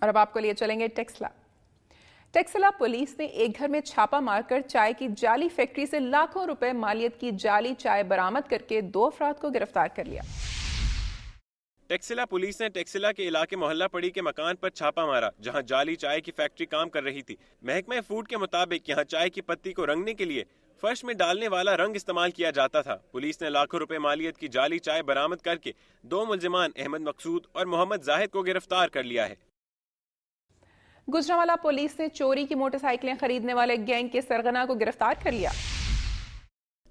اور اب آپ کو لیے چلیں گے ٹیکسلا۔ ٹیکسلا پولیس نے ایک گھر میں چھاپا مار کر چائے کی جعلی فیکٹری سے لاکھوں روپے مالیت کی جعلی چائے برآمد کر کے 2 افراد کو گرفتار کر لیا۔ ٹیکسلا پولیس نے ٹیکسلا کے علاقے محلہ پڑی کے مکان پر چھاپا مارا جہاں جعلی چائے کی فیکٹری کام کر رہی تھی۔ محکمہ فوڈ کے مطابق یہاں چائے کی پتی کو رنگنے کے لیے فرش میں ڈالنے والا رنگ استعمال کیا جاتا تھا۔ پولیس نے لاکھوں روپے مالیت کی جعلی چائے برآمد کر کے 2 ملزمان احمد مقصود اور محمد زاہد کو گرفتار کر لیا ہے۔ گجرانوالہ پولیس نے چوری کی موٹر سائیکلیں خریدنے والے گینگ کے سرغنہ کو گرفتار کر لیا۔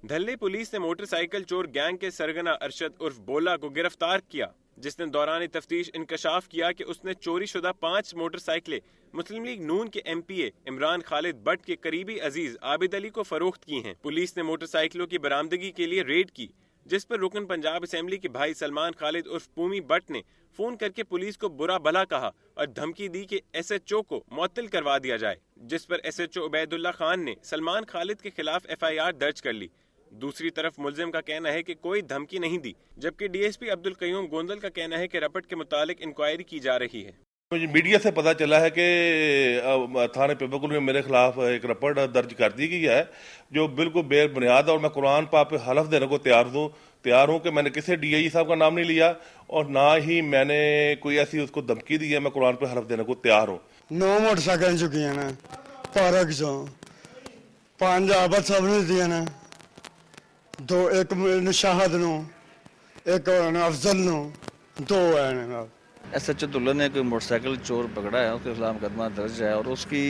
دھلے پولیس نے موٹر سائیکل چور گینگ کے سرغنہ ارشد عرف بولا کو گرفتار کیا، جس نے دوران تفتیش انکشاف کیا کہ اس نے چوری شدہ 5 موٹر سائیکلیں مسلم لیگ نون کے M P A Imran Khalid Butt کے قریبی عزیز عابد علی کو فروخت کی ہیں۔ پولیس نے موٹر سائیکلوں کی برآمدگی کے لیے ریڈ کی، جس پر رکن پنجاب اسمبلی کے بھائی سلمان خالد عرف پومی بٹ نے فون کر کے پولیس کو برا بھلا کہا اور دھمکی دی کہ ایس ایچ او کو معطل کروا دیا جائے، جس پر ایس ایچ او عبید اللہ خان نے سلمان خالد کے خلاف ایف آئی آر درج کر لی۔ دوسری طرف ملزم کا کہنا ہے کہ کوئی دھمکی نہیں دی، جبکہ D S P Abdul Qayyum Gondal کا کہنا ہے کہ رپٹ کے متعلق انکوائری کی جا رہی ہے۔ مجھے میڈیا سے پتا چلا ہے کہ تھانے پیپرکل میں میرے خلاف ایک رپٹ درج کر دی گئی ہے جو بالکل بے بنیاد ہے، اور میں قرآن پاک پہ حلف دینے کو تیار ہوں کہ میں نے کسی ڈی آئی صاحب کا نام نہیں لیا اور نہ ہی میں نے کوئی ایسی اس کو دھمکی دی ہے۔ میں قرآن پہ حلف دینے کو تیار ہوں۔ 9 موٹر سائیکل چکی ہیں نا پارک چوں 5 آباد سب نے دیا نا، 2 ایک شاہد نو ایک افضل نو 2 ہے۔ ایس ایچ او دلہ نے کوئی موٹر سائیکل چور پکڑا ہے، اس کے خلاف مقدمہ درج ہے اور اس کی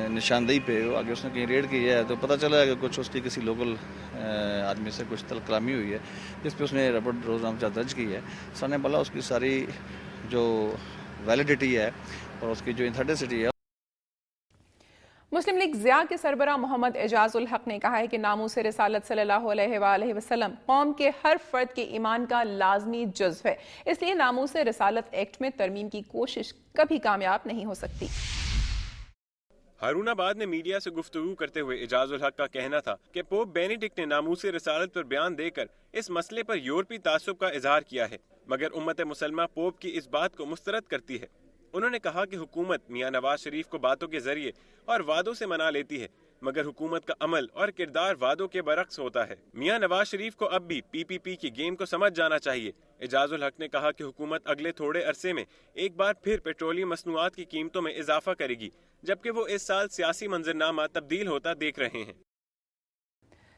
نشاندہی پہ آگے اس نے کہیں ریڈ کی ہے تو پتہ چلا ہے کہ کچھ اس کی کسی لوکل آدمی سے کچھ طلب کلامی ہوئی ہے، جس پہ اس نے رپورٹ روزنامہ درج کی ہے۔ سنے بلا اس کی ساری جو ویلیڈیٹی ہے اور اس کی جو انتھرٹیسٹی ہے۔ مسلم لیگ ضیاء کے سربراہ محمد اعجاز الحق نے کہا ہے کہ ناموس رسالت صلی اللہ علیہ وآلہ وسلم قوم کے ہر فرد کے ایمان کا لازمی جزو ہے، اس لیے ناموس رسالت ایکٹ میں ترمیم کی کوشش کبھی کامیاب نہیں ہو سکتی۔ ہارون آباد میں میڈیا سے گفتگو کرتے ہوئے اعجاز الحق کا کہنا تھا کہ پوپ بینیڈکٹ نے ناموس رسالت پر بیان دے کر اس مسئلے پر یورپی تعصب کا اظہار کیا ہے، مگر امت مسلمہ پوپ کی اس بات کو مسترد کرتی ہے۔ انہوں نے کہا کہ حکومت میاں نواز شریف کو باتوں کے ذریعے اور وعدوں سے منا لیتی ہے، مگر حکومت کا عمل اور کردار وعدوں کے برعکس ہوتا ہے۔ میاں نواز شریف کو اب بھی پی پی پی کی گیم کو سمجھ جانا چاہیے۔ اعجاز الحق نے کہا کہ حکومت اگلے تھوڑے عرصے میں ایک بار پھر پیٹرولیم مصنوعات کی قیمتوں میں اضافہ کرے گی، جبکہ وہ اس سال سیاسی منظرنامہ تبدیل ہوتا دیکھ رہے ہیں۔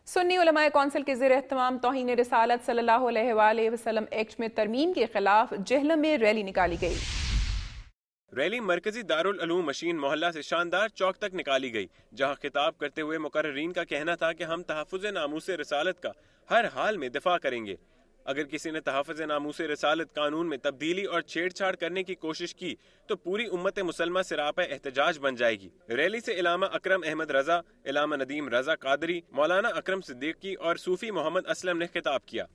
سنی علماء کونسل کے زیر اہتمام توہین رسالت صلی اللہ علیہ وآلہ وسلم ایکٹ میں ترمیم کے خلاف جہلم میں ریلی نکالی گئی۔ ریلی مرکزی دارالعلوم مشین محلہ سے شاندار چوک تک نکالی گئی، جہاں خطاب کرتے ہوئے مقررین کا کہنا تھا کہ ہم تحفظ ناموس رسالت کا ہر حال میں دفاع کریں گے۔ اگر کسی نے تحفظ ناموس رسالت قانون میں تبدیلی اور چھیڑ چھاڑ کرنے کی کوشش کی تو پوری امت مسلمہ سراپا احتجاج بن جائے گی۔ ریلی سے علامہ اکرم احمد رضا، علامہ ندیم رضا قادری، مولانا اکرم صدیقی اور صوفی محمد اسلم نے خطاب کیا۔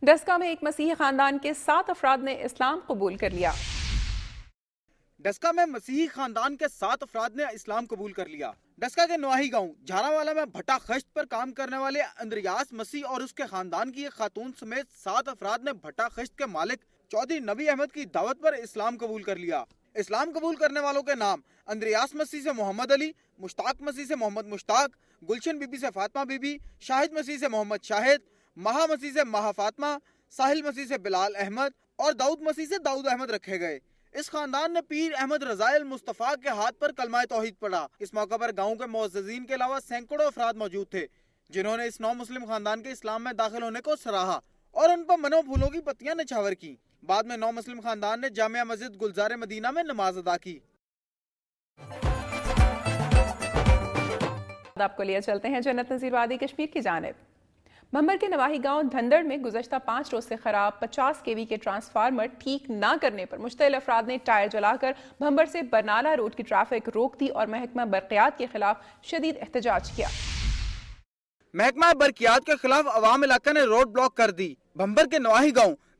ڈسکا میں ایک مسیحی خاندان کے 7 افراد نے اسلام قبول کر لیا۔ ڈسکا میں مسیحی خاندان کے 7 افراد نے اسلام قبول کر لیا۔ ڈسکا کے نواحی گاؤں جھاراوالا میں بھٹا خشت پر کام کرنے والے اندریاس مسیح اور اس کے خاندان کی ایک خاتون سمیت 7 افراد نے بھٹا خشت کے مالک چودھری نبی احمد کی دعوت پر اسلام قبول کر لیا۔ اسلام قبول کرنے والوں کے نام اندریاس مسیح سے محمد علی، مشتاق مسیح سے محمد مشتاق، گلشن بی بی سے فاطمہ بی بی، شاہد مسیح سے محمد شاہد، مہا مسیح سے مہا فاطمہ، ساحل مسیح سے بلال احمد اور داؤد مسیح سے داؤد احمد رکھے گئے۔ اس خاندان نے پیر احمد رضائے المصطفیٰ کے ہاتھ پر کلمہ توحید پڑھا۔ اس موقع پر گاؤں کے معززین کے علاوہ سینکڑوں افراد موجود تھے، جنہوں نے اس نو مسلم خاندان کے اسلام میں داخل ہونے کو سراہا اور ان پر منو پھولوں کی پتیاں نچھاور کی۔ بعد میں نو مسلم خاندان نے جامعہ مسجد گلزار مدینہ میں نماز ادا کی۔ آپ کو لیے چلتے ہیں جنت نظیر وادی کشمیر کی جانب۔ بھمبر کے نواحی گاؤں دھندڑ میں گزشتہ 5 روز سے خراب 50 kV کے ٹرانسفارمر ٹھیک نہ کرنے پر مشتعل افراد نے ٹائر جلا کر بھمبر سے برنالہ روڈ کی ٹریفک روک دی اور محکمہ برقیات کے خلاف شدید احتجاج کیا۔ محکمہ برقیات کے خلاف عوام علاقہ نے روڈ بلاک کر دی۔ بھمبر کے نواحی گاؤں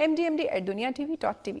mdmd@duniatv.tv।